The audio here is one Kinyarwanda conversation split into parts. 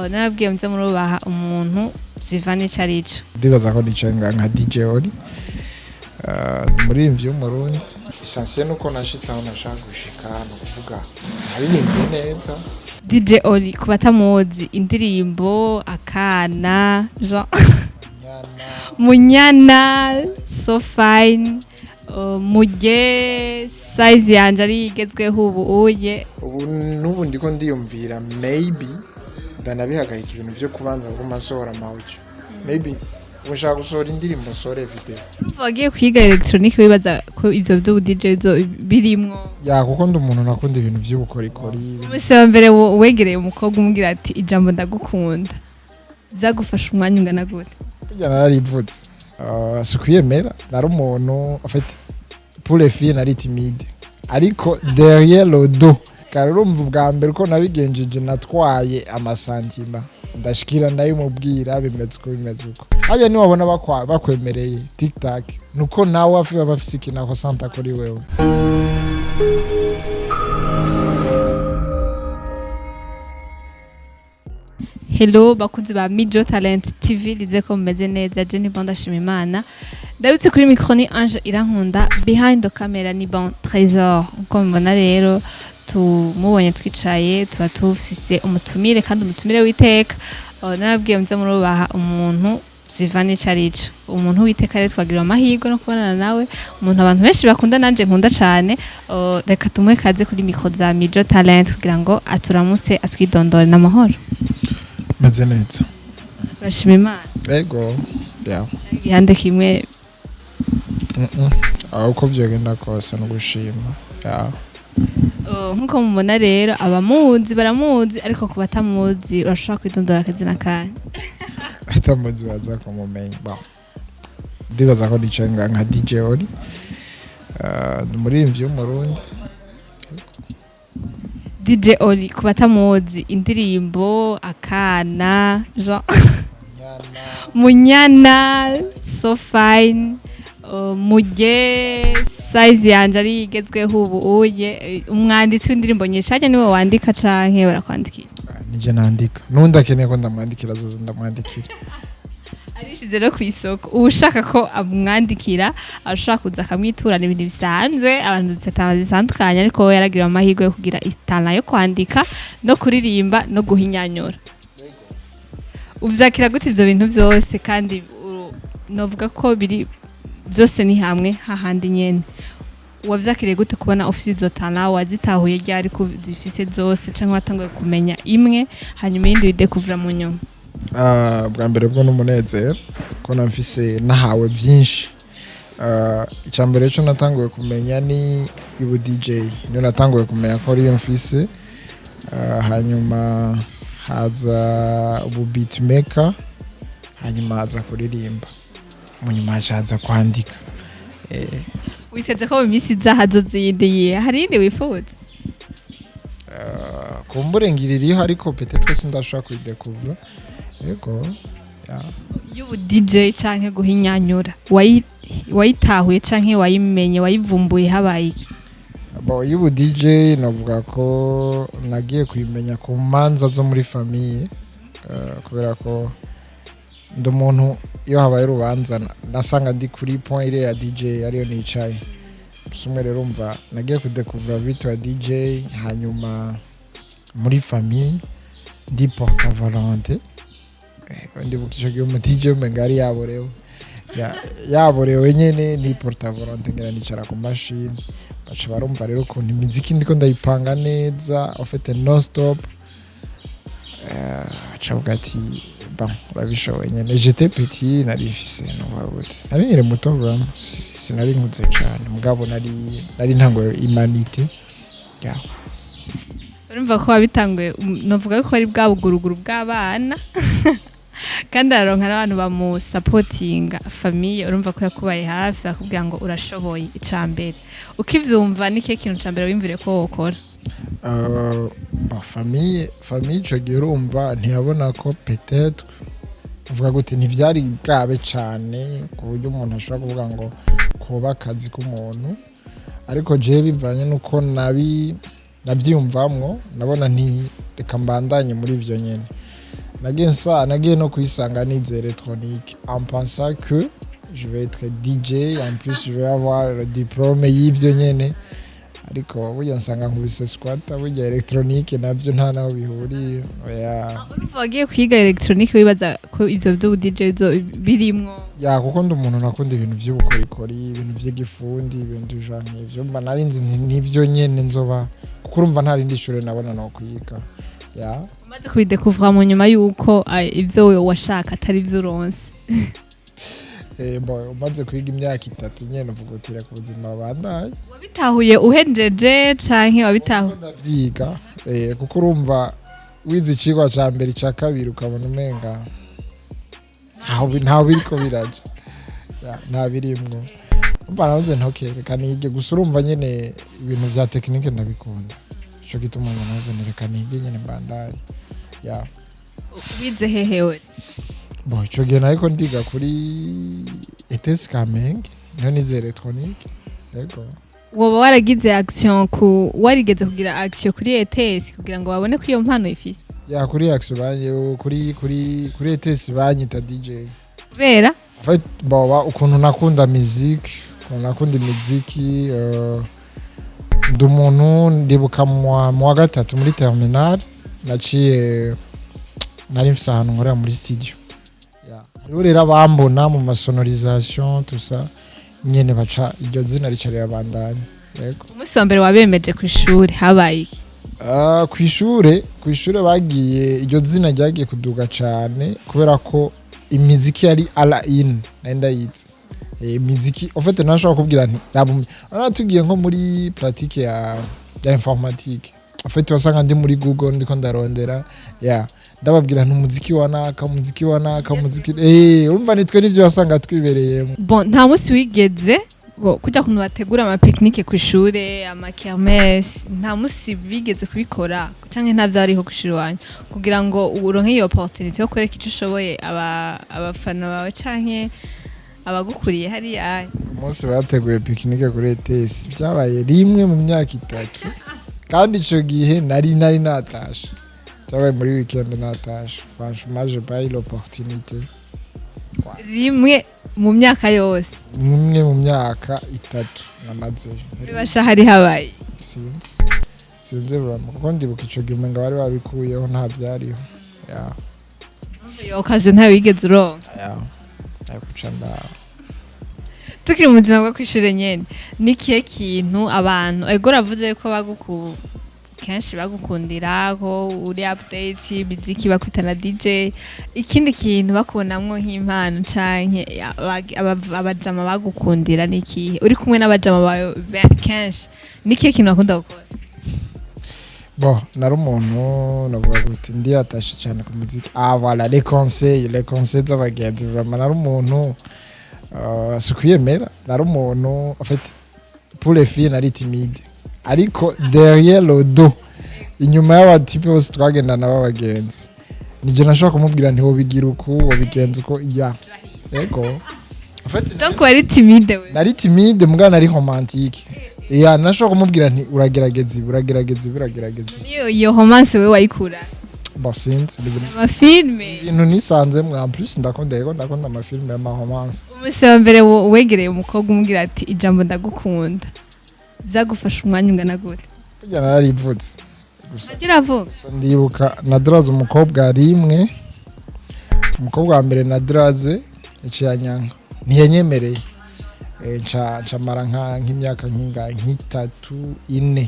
Nabwiye mze murubaha umuntu zivana icarico. Ndibaza ko nicenga nka DJ Oli umuririmbyi w'umurundi. Essentiel nuko nashitse aho nashaka gushika no kuvuga naririmbye neza. DJ Oli kubatamuzi indirimbo akana Jean Munyana so fine muje size yanje ari igezweho ubu nubu ndiko ndiyumvira maybe ndanabihagarika ibintu byo kubanza ngo masohora amaudio maybe ushaka gusohora indirimbo sore video bagiye kwiga electronic wibaza ko ivyo byo DJ zo birimwo ya kuko ndi umuntu nakunda ibintu by'ubukorikori umusi wambere wegereye umukobwa umubwira ati ijambo ndagukunda byagufasha umwanya ungana gute kujya narivutse sukuyemera nari umuntu afite pour les filles nari timide ariko derrière le dos karumva bwa mbere ko nabigenjeje natwaye amasantima ndashikira ndayimubwira bimeze uko haje ni wabona bakwemereye TikTok nuko nawe afi bafise ikinako santa kuri wewe. Hello bakunzi ba Mijo Talent TV lize ko meze neza je ni banda shimimana ndabutse kuri micro ni Ange Irankunda behind the camera ni bon trésor uko mbona rero tumubonye twicaye tuba tufise umutumire kandi umutumire witeka nabwiye mze murubaha umuntu zivana icarico umuntu witeka rero twagira amahirwe no kubonana nawe umuntu abantu benshi bakunda nanje nkunda cyane reka tumwe kaze kuri micro za Mijo Talent kugira ngo aturamutse atwidondore n'amahoro meze neza urashima Imana ego ya ihande kimwe uko byogenda kose no gushima ya nkuko mubona rero abamuzi baramuzi ariko kubatamuzi urashaka kwidondora akazina kanya atamuzi baza kumumenya ba ndibaza ko nicenga nka DJ Oli umuririmbyi w'umurundi. DJ Oli kubatamuzi indirimbo akana Jean Munyana so fine muje size yanje ari igezweho umwanditsi w'indirimbo nyinshi haje niwe wandika canke barakwandikira nije nandika nundi akeneye ko ndamwandikira zoze ndamwandikira arishize no kwisoko ushaka ko amwandikira ashaka kuza akamwiturana ibintu bisanzwe abantu zitandukanye ariko we yaragira amahirwe yo kugira itana yo kwandika no kuririmba no guhinyanyura uvyakira gute ivyo bintu byose kandi novuga ko biri byose ni hamwe hahandi nyene wavyakiriye gute kubona ofisi zotana wazitahuye ryari ku zifise zose canke watanguye kumenya imwe hanyuma yindi widekuvura mu nyuma bwa mbere bwo n'umunezero ko namfise nahawe byinshi icambere cyo natanguye kumenya ni ibu DJ niyo natanguye kumenya ko ari mfise hanyuma haza ubu beatmaker hanyuma haza kuririmba munyuma haza kwandika witeze ko mu minsi zahazo ziyindiye hari indi wifuza kumburengiririho ariko peut-être sindashaka kwidekuvura yego ya y'ubu DJ canke guhinyanyura wayitahuye canke wayimenye wayivumbuye habaye iki y'ubu DJ navuga ko nagiye kuyimenya ku manza zo muri famille kubera ko ndo muntu iyo habaye rubanza nasanga ndi kuri point ile ya DJ ariyo nicaye sumwe rero umva nagiye kudekuvura vitu ya DJ hanyuma muri famille ndi porta volonté ndi bukisho giye mu DJ mengari yaborewe nyene ni porta volonté ngira nicara ku machine bacha barumva rero ko imiziki ndiko ndayipanga neza ofete non stop chabugati bon babishoboye nyene j'étais petit narifise no babuti nari nyire muto bwa sinari nkuze cyane mugabo nari ntango humanité ya urumva ko wabitanguye novuga ko ari bwabuguruguru bw'abana kandi aronka n'abantu bamu supportinga famille urumva ko yakubaye hafi akubwira ngo urashoboye icambere ukivyumva nike kintu cambere wimvire ko wokora famille cyo girumva ntiyabona ko peut-être uvuga gute ntivyari bwabe cyane ku buryo umuntu ashobora kuvuga ngo kuba akazi k'umuntu ariko je bivanye nuko nabyiyumvamwo nabona nti reka mbandanye muri ivyo nyene nagiye no kuyisanga nize électronique en pensant que je vais être DJ en plus je vais avoir le diplôme y'ivyo nyene ariko burya nsanga nkubise squatter burya électronique navyo nta naho bihuriye oya wagiye kwiga electronique wibaza ko ivyo vyo DJ birimwo ya kuko ndi umuntu nakunda ibintu vy'ubukorikori ibintu vy'igifundi ibintu genre ivyo mba narinzi nivyo nyene nzoba kuko urumva nta rindi shure nabona no kwiga ya umaze kubidekuvura mu nyuma yuko ivyo washaka atari vyo uronse umaze kwiga imyaka 3 nyene uvuga uti reka ubuzima bandaye wabitahuye uhejeje canke wabitahuye ndavyiga kuko urumva wize icigwa ca mbere ca kabiri ukabona umenga ntaho biriko biraje nta birimwo umva navuze ntokereka nige gusa urumva nyene ibintu vya tekinike ndabikunda ico gituma nazo nereka nige nyene mbandaye wize hehewe ico gihe nariko ndiga kuri ETS Kamenge niho nize électronique yego woba waragize action warigeze kugira action kuri ETS kugira ngo babone ko iyo mpano ifise kuri action banye kuri ETS banyita DJ vera en fait ukuntu nakunda musique nakunda imiziki ndi umuntu ndibuka mu wa gatatu muri terminal naciye nari mfise ahantu nkorera muri studio rero bambona mu masonorisation tout ça nyene baca iryo zina ricarira bandanye yego umusi wa mbere wabemeje ku ishuri habaye ku ishure bagiye iryo zina ryagiye kuduga cane kubera ko imiziki yari ala in nenda yitse imiziki en fait nashaka kubwira nti tugiye nko muri pratique ya informatique en fait wasanga ndi muri Google ndiko ndarondera ndababwira n'umuziki wanaka umva nitwe nivyo wasanga twibereyemo bon nta musi wigeze kujya kuntu bategura ama picnic ku ishure ama kermesse nta musi bigeze kubikora canke nta vyariho kushirwanya kugira ngo uronke iyo opportunity yo kwereka ico ushoboye abafana bawe canke abagukuriye hariya umunsi bateguye picnic kuri ETS byabaye rimwe mu myaka 3 kandi ico gihe nari natashe tabaye muri weekend natashe franchement j'ai pas eu l'opportunité rimwe mu myaka yose rimwe mu myaka 3 namaze bibasha hari habaye sinzi bamwe kuko ndibuka ico gihe umenga bari babikuyeho nta byariho iyo occasion ntayo wigeze uronka akucanda tukiri mu buzima bwo kwishura nyene nikiye kintu abantu ego ravuze ko kenshi bagukundira ko uri update biziki bakwitana DJ ikindi kintu bakubonamwo nk'impano canke abajama bagukundira nikihe uri kumwe n'abajama bawe kenshi nikiye kintu bakunda gukora nari umuntu navuga kuti ndi atashe cyane ku muziki voilà les conseils z'abagenzi vraiment nari umuntu sukuyemera nari umuntu en fait pour les filles nari timide ariko derrière le dos inyuma y'abatipe bose twagendana b'abagenzi nije nashaka kumubwira nti wobigira uko wobigenza uko yego en fait donc wari timide we nari timide mugana nari romantique nashaka kumubwira nti uragerageza iyo romance we wayikura sinzi amafilme ibintu nisanze en plus ndakunda amafilme y'ama romance umusi wa mbere wegereye umukobwa umubwira ati ijambo ndagukunda byagufasha umwanya ungana gute burya nararivutse nagira vuga ndibuka nadraze umukobwa rimwe umukobwa wa mbere nadraze icyanyanka ntiyanyemereye ncamara nk'imyaka nk'itatu 4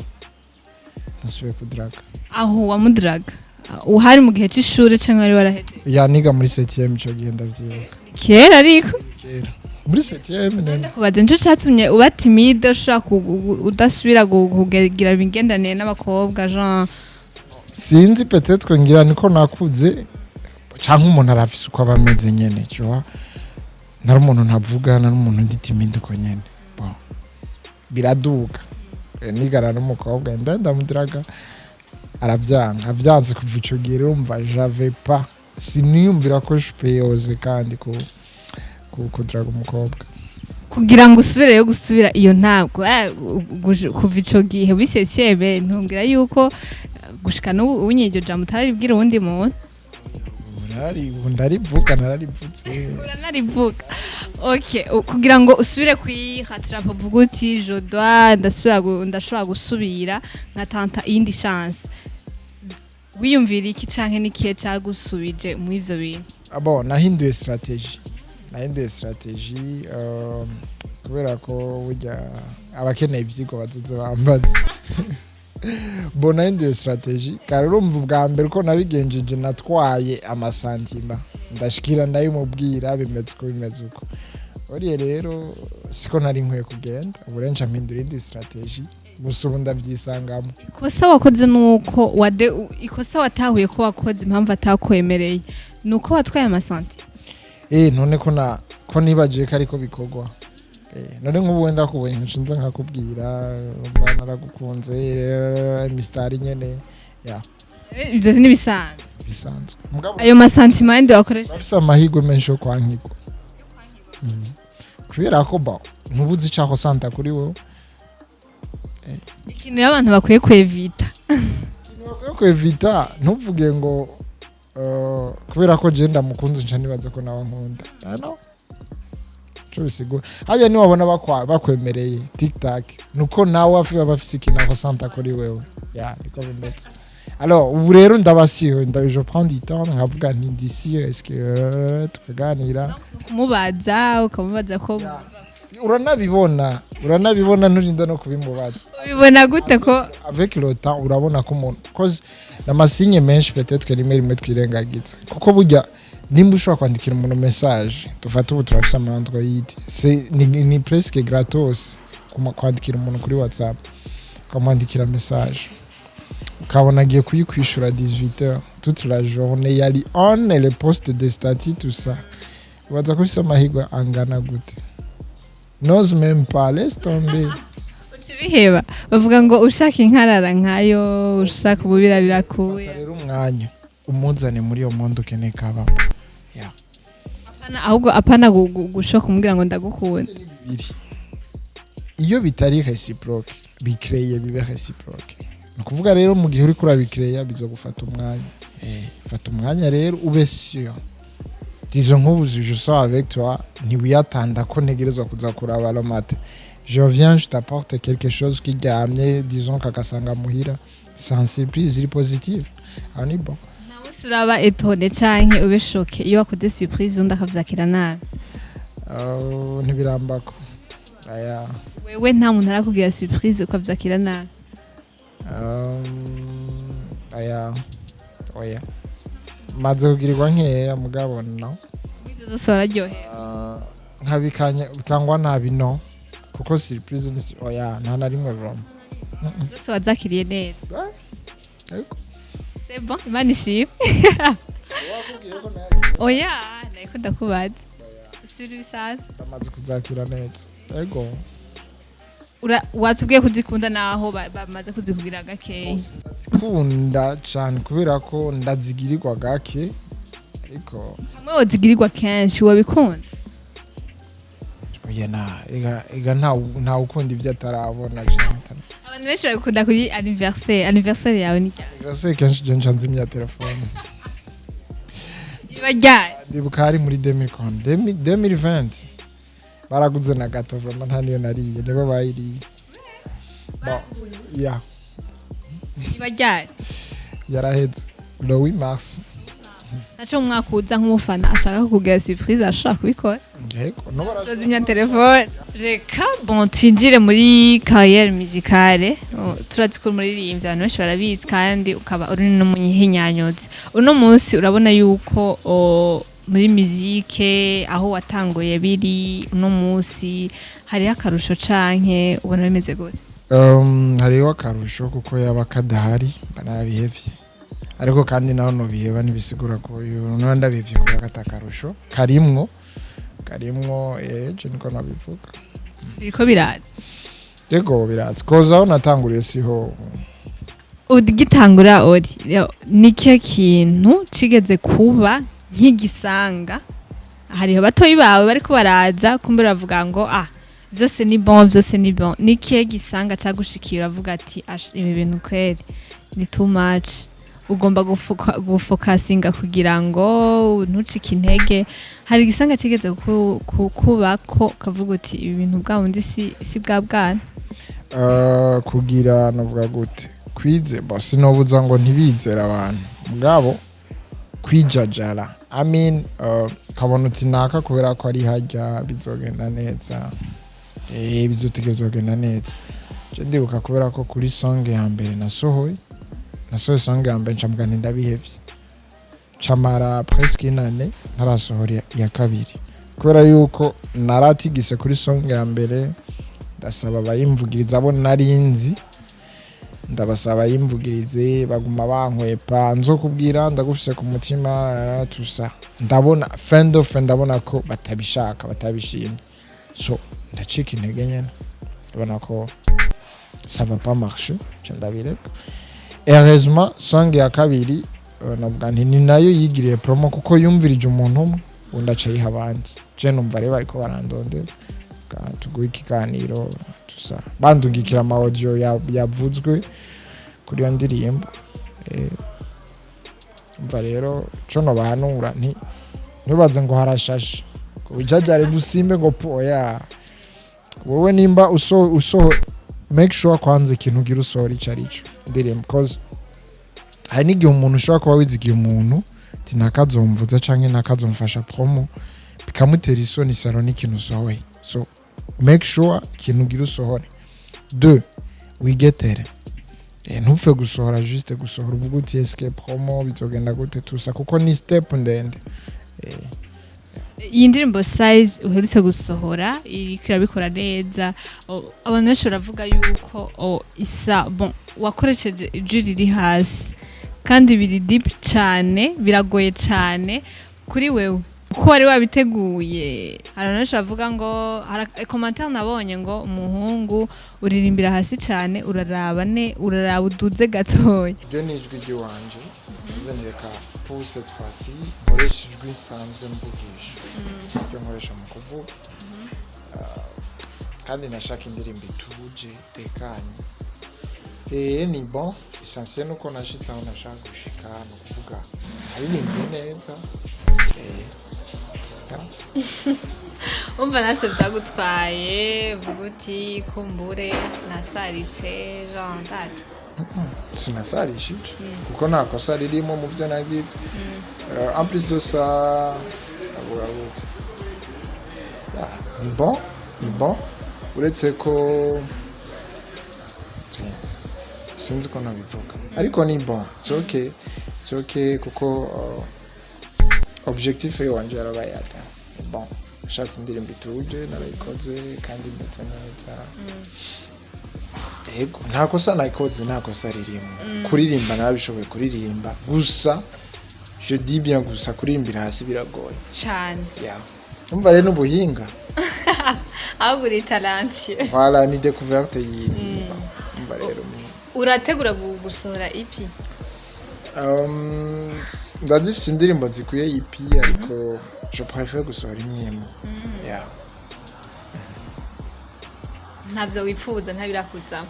nasubiye kudraga aho wamudraga uhari mu gihe cy'ishuri cyangwa ari waraheje niga muri 7e cyo gihe ndavyibuka kera ariko muri 7e kubaza nico catumye uba timide ushaka udasubira kugira ibigendane n'abakobwa Jean sinzi peut-être ngira niko nakuze canke umuntu arafise uko abameze nyene cyo nari umuntu ntavugana n'umuntu ndi timide uko nyene biraduka nigana n'umukobwa ndamudraga avyanze kuva ico gihe urumva j'avais pas siniyumvira ko je kandi kudraga umukobwa kugira ngo usubireyo gusubira iyo ntabwo kuva ico gihe bisesebe ntumbwira yuko gushika n'ubu unyiryo jambo utararibwira uwundi muntu nararivutse uranarivuga okay kugira ngo usubire kwihatira uvuga uti je dois ndashobora gusubira nkatanta iyindi chance wiyumvira iki canke nikihe cagusubije mu ivyo bintu abo nahinduye strategy kubera ko burya abakeneye ivyigwa bazoze bambaza bona indi strategy kare urumva ubwa mbere ko nabigenjeje natwaye amasantima ndashikira ndayimubwira bimeze uko uriye rero siko nari nkwiye kugenda uburenca mpindura indi strategy gusa ubu ndavyisangamo ikosa wakoze nuko ikosa watahuye ko wakoze impamvu atakwemereye nuko watwaye amasantima none ko nibagiye ko ariko bikorwa none nk'ubu wenda kubonye nshinze nkakubwira naragukunze mistari nyene ibyo ni bisanzwe mugabo ayo masantima yandi wakoresha bafise amahirwe menshi yo kwankirwa kubera ko ntubuzi icaho santa kuri wowe ikintu y'abantu bakwiye kwevita ntuvuge ngo kubera ko je ndamukunze nca nibaza ko nawe nkunda bisigura hajya niwabona bakwemereye tiktak nuko nawe bafise ikintu aho santa kuri wewe niko bimeze alors ubu rero ndabasiyo je prends du temps nkavuga nti d'ici est-ce que tukaganira kumubaza ukamubaza ko uranabibona nurinda no kubimubaza ubibona gute ko avec le temps urabona ko umuntu cause n'amasinye menshi peut-être que rimwe twirengagiza kuko burya nimba ushobora kwandikira umuntu message dufata ubu turafise ama Android ni presque gratos kwandikira umuntu kuri WhatsApp ukamwandikira message ukabona agiye kuyikwishura 18h toute la journée yari on et le post de statut tout ça ubaza ko bisa amahirwe angana gute n'ose même pas laisse tomber biheba bavuga ngo ushaka inkarara nkayo ushaka ububira birakuye rero umwanya umuzane muri iyo mondo ukeneye kaba ahubwo apana gushoka kumubwira ngo ndagukunda iyo bitari reciproque bikreye bibe reciproque nukuvuga rero mu gihe uri kurabikreya bizogufata umwanya fata umwanya rero ube sûr disons nk'ubu je suis avec toi ntiwiyatanda ko ntegerezwa kuza kuraba le matin je viens je t'apporte quelque chose qui gagne disons kakasanga muhira sans surprise iri positive ani bon suraba etone canke ubeshoke iyo wakoze surprise undi akavyakira nabi ntibirambako wewe nta muntu arakubwira surprise ukavyakira nabi oya maze kugirirwa nkeya mugabo no izo zose wararyohera bikangwa nabi no kuko surprise ni nta na rimwe roma zose wazakiriye neza c'est bon imana ishimwe oya niko ndakubaza suri bisaza amaze kuzakira neza ego watubwiye kuzikunda naho bamaze kuzikugira gakeya zikunda cyane kubera ko ndazigirirwa gake ariko hamwe wozigirirwa kenshi wabikunda ega nta ukunda ibyo atarabona abantu benshi babikunda kuri anniversaire yawe ni cyane anniversaire kenshi je ncanze imya telefone ibajyaye ndibuka hari muri 2020 baraguze na gato vraiment nta niyo nariye nibo bayiriye ibajyaye yaraheze le 8 mars naco umwaka uza nk'umufana ashaka kukugira surprise ashaka kubikora yego tuzimya telefone reka bon twinjire muri carrière musicale turazi ko umuririmbyi abantu benshi barabizi kandi ukaba uri n'umunyihinyanyuzi uno munsi urabona yuko muri musique aho watanguye biri uno munsi hariho akarusho canke ubona bimeze gute hariho akarusho kuko yaba kadahari banarabihevye ariko kandi naho no biheba nibisigura ko uyu ndabivye kuri akatakarusho karimwo je niko nabivuga biriko biraza yego biraza koza aho natanguriye siho ugitangura ori nicyo kintu cigeze kuba nk'igisanga hariho batoyi bawe bariko baraza kumbe bavuga ngo byose ni bon nikihe gisanga cagushikira avuga ati ibi bintu kweri ni too much ugomba gufokasinga kugira ngo ntucike intege. Hari igisanga kigeze kubako kavuga uti ibi bintu bwa bundi si bwa bwana kugira novuga gute kwize basi nobuza ngo ntibizera abantu bwabo kwijajara kabona uti naka kubera ko ari hajya bizogenda neza bizotegerezwa kugenda neza. Je ndibuka kubera ko kuri song ya mbere nasohoye song ya mbere ncambwa ndabihevye camara presque inane ntarasohora ya kabiri kubera yuko naratigise kuri song ya mbere. Ndasaba bayimvugiriza abo narinzi ndabasaba yimvugirize baguma bankwepa nzo kubwira ndagufise ku mutima tusa ndabona ndabona ko batabishaka batabishimye so ndacika intege nyene ndabona ko ça va pas marcher ndabireka. Heureusement song ya kabiri nabwo ni nayo yigiriye promo kuko yumvirije umuntu umwe undaca yiha abandi je numva rero ariko barandondera tuguha ikiganiro tusa bandungikira ama audio yavuzwe kuri iyo ndirimbo. Umva rero cyo no bahanura ntibaze ngo harashashe ujajare gusimbe ngo poya wowe nimba uso make sure kwanze ikintu gira usora icarico ndirimbo because hari n'igihe umuntu ushobora kuba wizigiye umuntu tinakazomvuza canke nakazomfasha promo bikamutera isoni saro n'ikintu usohoye so make sure ikintu gira usohore. 2 wigetere ntupfe gusohora juste gusohora uvuga uti eske promo bizogenda gute tusa kuko ni step ndende. Iyi ndirimbo size uherutse gusohora irabikora neza abantu benshi baravuga yuko isa bon wakoresheje ijwi riri hasi kandi biri deep cyane biragoye cyane kuri wewe uko wari wabiteguye. Abantu benshi bavuga ngo commentaire nabonye ngo umuhungu uririmbira hasi cyane uraraba uduze gatoya. Ibyo ni ijwi ry'iwanje nzeneka pour cette fois-ci nkoresha ijwi sanzwe mvugisha ibyo nkoresha mu kuvuga kandi nashaka indirimbo ituje tekanye. Ni bon essentiel nuko nashitse aho nashaka gushika no kuvuga aririmbye neza. Umva natwe byagutwaye vuga uti kumbure nasaritse genre sinasarishije kuko nta kosa ririmo mu byo nagize. En plus de ça ni bon uretse ko sinzi ko nabivuga ariko ni bon it's okay kuko objectif wanje yarabaye ata bon shatse indirimbo ituje narayikoze kandi ndetse neza. Yego nta kosa nayikoze nta kosa ririmo kuririmba narabishoboye kuririmba gusa je dis bien gusa kuririmbira hasi biragoye cyane umva rero n'ubuhinga ahubwo uri talent voilà ni découverte yindi umva rero urategura gusohora EP ndazifise indirimbo zikuye EP ariko je préfère gusohora imwe ntabyo wipfuza ntabirakuza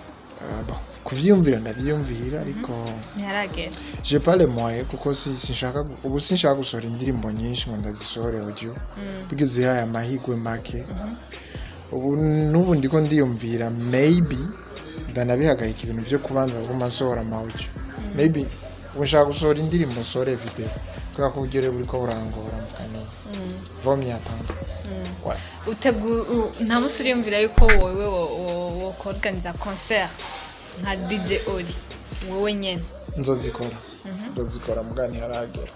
kuvyumvira ndavyumvira ariko ntiharagera j'ai pas les moyens kuko sinshaka gusohora indirimbo nyinshi ngo ndazisohore audio bigize haya mahigwe make ubu n'ubu ndiko ndiyumvira maybe ndanabihagarika ibintu byo kubanza guma nsohora audio maybe ushaka gusohora indirimbo sohora video kubera ko ugere buri ko burangora mukani vomi atanga nta musi uriyumvira yuko wowe wokorganiza concert nka DJ Oli wowe nyene nzozikora mugani haragera.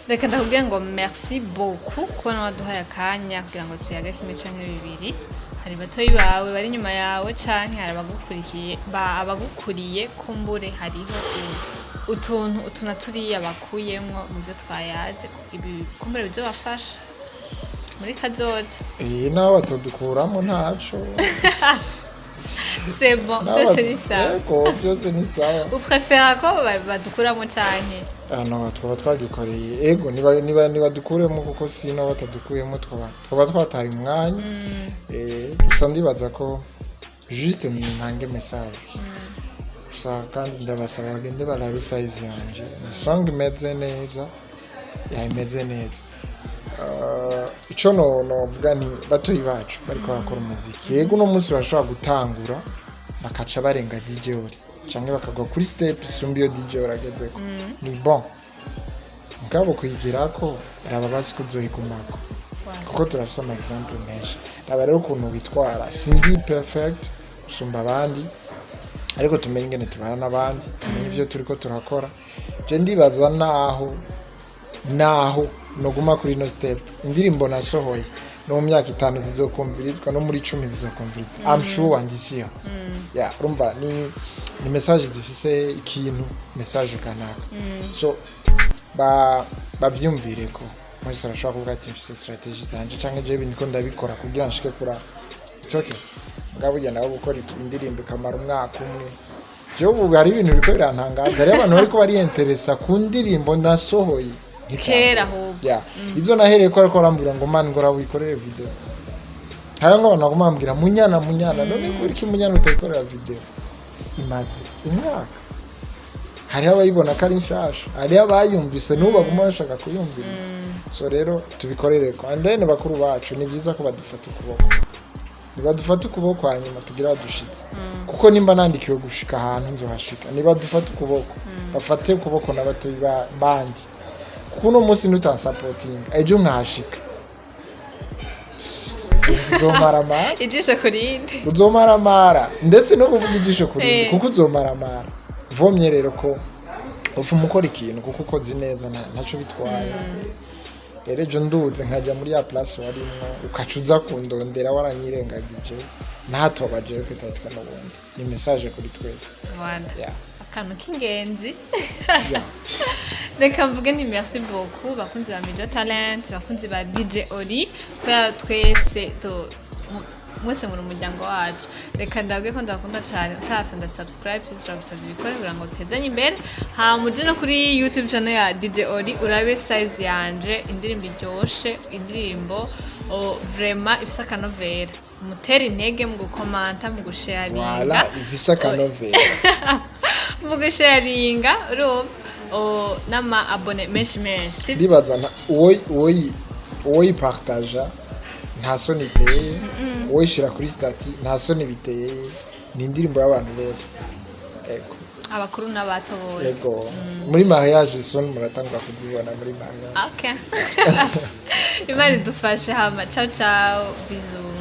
Reka ndakubwira ngo merci beaucoup kubona waduhaye akanya kugira ngo tuyage kimwe canke bibiri. Hari batoyi bawe bari nyuma yawe canke hari abagukuriye kumbure hariho utuntu naturiye bakuyemwo mu byo twayaze ibi kumbure bizobafasha muri kazoza. Nawe batodukuramo ntaco c'est bon byose ni sawa. Yego byose ni sawa. Uprefera ko badukuramo canke no twaba twagikoreye ego niba dukuremo kuko sino batadukuyemo twaba twataye umwanya gusa ndibaza ko juste ni ntange message gusa kandi ndabasaba bagende barabe size yanje song imeze neza imeze neza ico novuga ni batoyi bacu bariko barakora umuziki yego no munsi bashobora gutangura bakaca barenga DJ ori canke bakagwa kuri step isumba iyo DJ oragezeko ni bon mugabo kuyigirako arababazi kuzoyigumako kuko turafise ama example menshi aba rero ukuntu bitwara sindi perfect usumba abandi ariko tumenye ingene tubana n'abandi tumenye ivyo turiko turakora je ndibaza naho noguma kuri no step indirimbo nasohoye no mu myaka 5 zizokumvirizwa no muri 10 zizokumvirizwa I'm sure ndishiya urumva ni message zifise ikintu message kanaka so bavyumvire ko muri sarashaka kuvuga ati mfise strategy zanje canke je bindiko ndabikora kugira nshike kura it's okay ngabo ujya nawe gukora indirimbo kamara umwaka umwe je ubu hari ibintu biko birantangaza ari abantu bariko bari interesa ku ndirimbo ndasohoye kera ahubwo izo nahereye ko ariko arambwira ngo man ngora wikorere video hari ngo nagumambwira munyana none kuri ki munyana utayikorera video imaze umwaka hari abayibona kari nshasha hari abayumvise n'ubu baguma bashaka kuyumviriza so rero tubikorere ko and then bakuru bacu ni byiza ko badufata ukuboko nibadufata ukuboko hanyuma tugira badushitse kuko nimba nandikiwe gushika ahantu nzohashika nibadufata ukuboko bafate ukuboko n'abatoyi bandi kuko no munsi nutansapoting ejo nkashika uzomaramara ijisho kurindi uzomaramara ndetse no kuvuga ijisho kurindi kuko uzomaramara vomye rero ko ufu mukora ikintu kuko ukoze neza ntaco bitwaye rero ejo nduze nkajya muri ya place warimwo ukacuza kundondera waranyirengagije ntatobaje kwitatika n'ubundi ni message kuri twese akantu k'ingenzi reka mvuge ni merci beaucoup bakunzi ba Major Talent bakunzi ba DJ Ori kwa twese mwese muri umuryango wacu reka ndabwe ko ndakunda cyane utafite nda subscribe turabisabye bikore kugira ngo tezanye imbere muje no kuri YouTube channel ya DJ Ori urabe size yanje indirimbo iryoshe indirimbo vraiment ifisa kanovera mutera intege mu gukomanta mu gusharinga ifisa kanovera mu gusharinga nama abone menshi ndibaza uwo partager nta soni iteye wowe shira kuri stati nta soni biteye ni indirimbo y'abantu bose ego abakuru n'abato bose ego muri mariage son muratanga kuzibona muri mariage okay imana idufashe hama ciao bisous